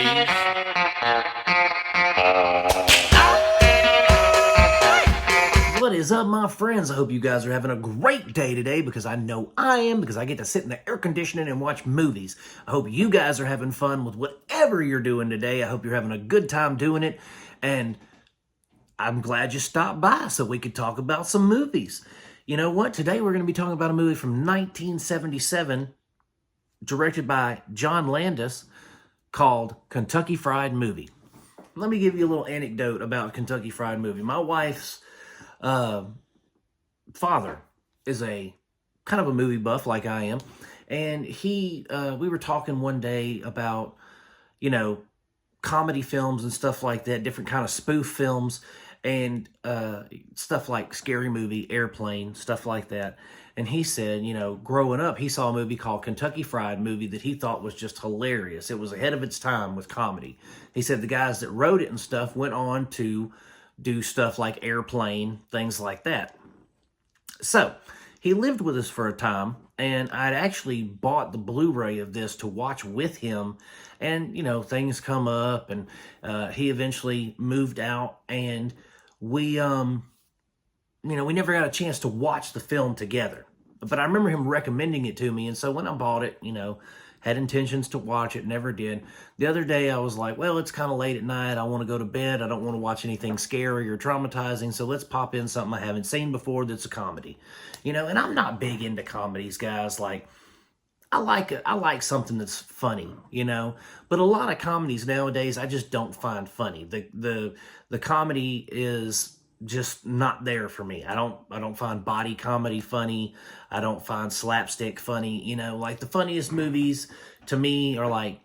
please. What is up, my friends? I hope you guys are having a great day today, because I know I am, because I get to sit in the air conditioning and watch movies. I hope you guys are having fun with whatever you're doing today. I hope you're having a good time doing it, and I'm glad you stopped by so we could talk about some movies. You know what? Today we're going to be talking about a movie from 1977, directed by John Landis, called Kentucky Fried Movie. Let me give you a little anecdote about Kentucky Fried Movie. My wife's father is a kind of a movie buff like I am, and we were talking one day about, comedy films and stuff like that, different kind of spoof films, and stuff like Scary Movie, Airplane, stuff like that. And he said, growing up, he saw a movie called Kentucky Fried Movie that he thought was just hilarious. It was ahead of its time with comedy. He said the guys that wrote it and stuff went on to do stuff like Airplane, things like that. So he lived with us for a time, and I'd actually bought the Blu-ray of this to watch with him. And, things come up, and he eventually moved out, and we never got a chance to watch the film together. But I remember him recommending it to me, and so when I bought it, had intentions to watch it, never did. The other day I was like, well, it's kind of late at night. I want to go to bed. I don't want to watch anything scary or traumatizing, so let's pop in something I haven't seen before that's a comedy. And I'm not big into comedies, guys. Like, I like something that's funny, but a lot of comedies nowadays I just don't find funny. The comedy is just not there for me. I don't find body comedy funny. I don't find slapstick funny. Like the funniest movies to me are like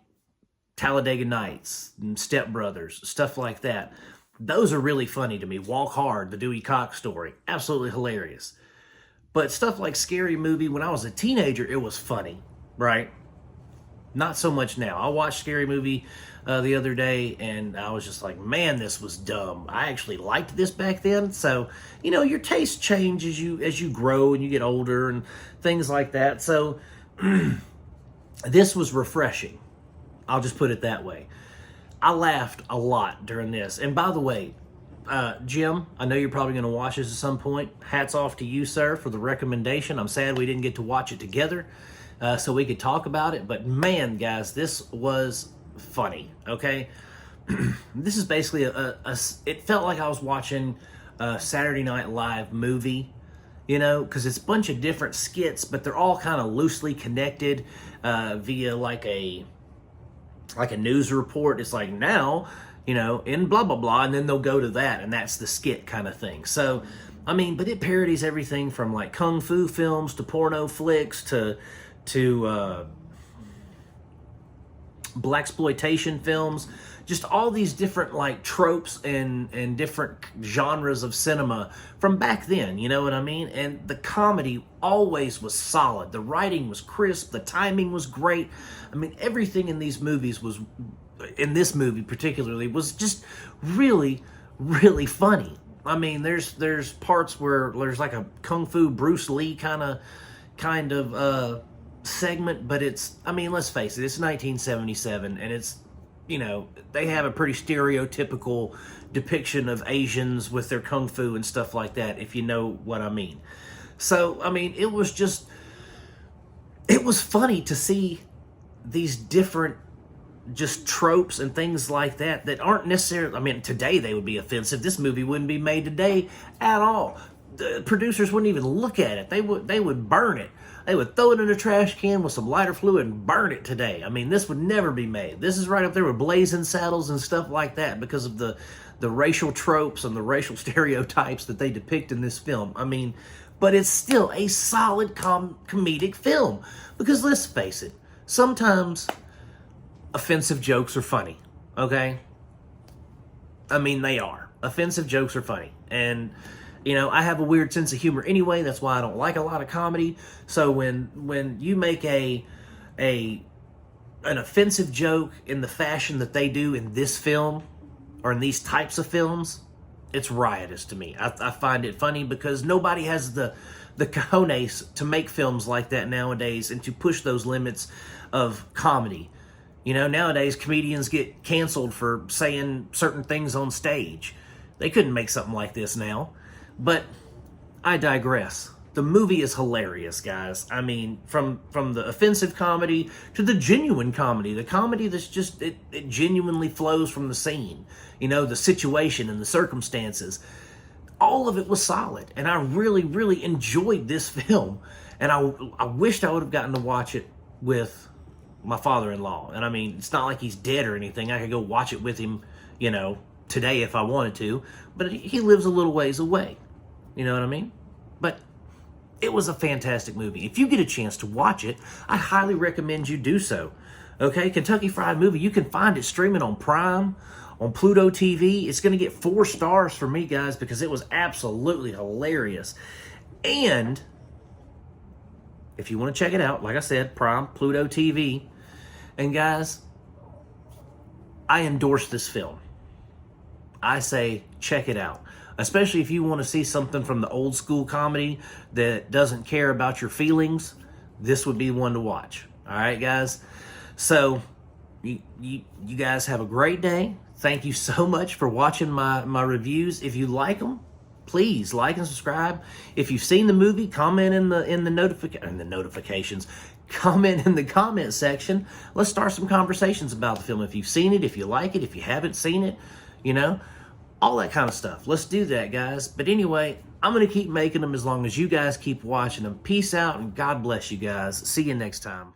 Talladega Nights and Step Brothers, stuff like that. Those are really funny to me. Walk Hard, the Dewey Cox story, absolutely hilarious. But stuff like Scary Movie, when I was a teenager, it was funny, right? Not so much now. I watched Scary Movie the other day, and I was just like, man, this was dumb. I actually liked this back then. So, your tastes change as you grow and you get older and things like that. So this was refreshing. I'll just put it that way. I laughed a lot during this. And by the way, Jim, I know you're probably going to watch this at some point. Hats off to you, sir, for the recommendation. I'm sad we didn't get to watch it together so we could talk about it. But man, guys, this was funny, okay? This is basically it felt like I was watching a Saturday Night Live movie, because it's a bunch of different skits, but they're all kind of loosely connected via like a news report. It's like, now, in blah, blah, blah, and then they'll go to that, and that's the skit kind of thing. So, but it parodies everything from like kung fu films to porno flicks to blaxploitation films, just all these different like tropes and different genres of cinema from back then, you know what I mean? And the comedy always was solid. The writing was crisp, the timing was great. Everything in these movies was, in this movie particularly, was just really, really funny. There's parts where there's like a kung fu Bruce Lee kind of segment, but it's, let's face it, it's 1977, and it's, they have a pretty stereotypical depiction of Asians with their kung fu and stuff like that, if you know what I mean. So, it was funny to see these different just tropes and things like that aren't necessarily, today they would be offensive. This movie wouldn't be made today at all. The producers wouldn't even look at it. They would burn it. They would throw it in a trash can with some lighter fluid and burn it today. This would never be made. This is right up there with Blazing Saddles and stuff like that, because of the racial tropes and the racial stereotypes that they depict in this film. But it's still a solid comedic film, because let's face it, sometimes offensive jokes are funny, okay? They are. Offensive jokes are funny. And I have a weird sense of humor anyway. That's why I don't like a lot of comedy. So when you make an offensive joke in the fashion that they do in this film, or in these types of films, it's riotous to me. I find it funny because nobody has the cojones to make films like that nowadays and to push those limits of comedy. You know, nowadays comedians get canceled for saying certain things on stage. They couldn't make something like this now. But I digress. The movie is hilarious, guys. I mean, from the offensive comedy to the genuine comedy, the comedy that's just, it genuinely flows from the scene. You know, the situation and the circumstances. All of it was solid, and I really, really enjoyed this film. And I wished I would have gotten to watch it with my father-in-law. And I mean, it's not like he's dead or anything. I could go watch it with him, you know, today if I wanted to. But he lives a little ways away. You know what I mean? But it was a fantastic movie. If you get a chance to watch it, I highly recommend you do so. Okay, Kentucky Fried Movie, you can find it streaming on Prime, on PlutoTV. It's going to get 4 stars for me, guys, because it was absolutely hilarious. And if you want to check it out, like I said, Prime, PlutoTV. And guys, I endorse this film. I say check it out. Especially if you want to see something from the old school comedy that doesn't care about your feelings, this would be one to watch. All right, guys? So, you guys have a great day. Thank you so much for watching my reviews. If you like them, please like and subscribe. If you've seen the movie, comment in the notifications. Comment in the comment section. Let's start some conversations about the film. If you've seen it, if you like it, if you haven't seen it, you know, all that kind of stuff. Let's do that, guys. But anyway, I'm going to keep making them as long as you guys keep watching them. Peace out, and God bless you guys. See you next time.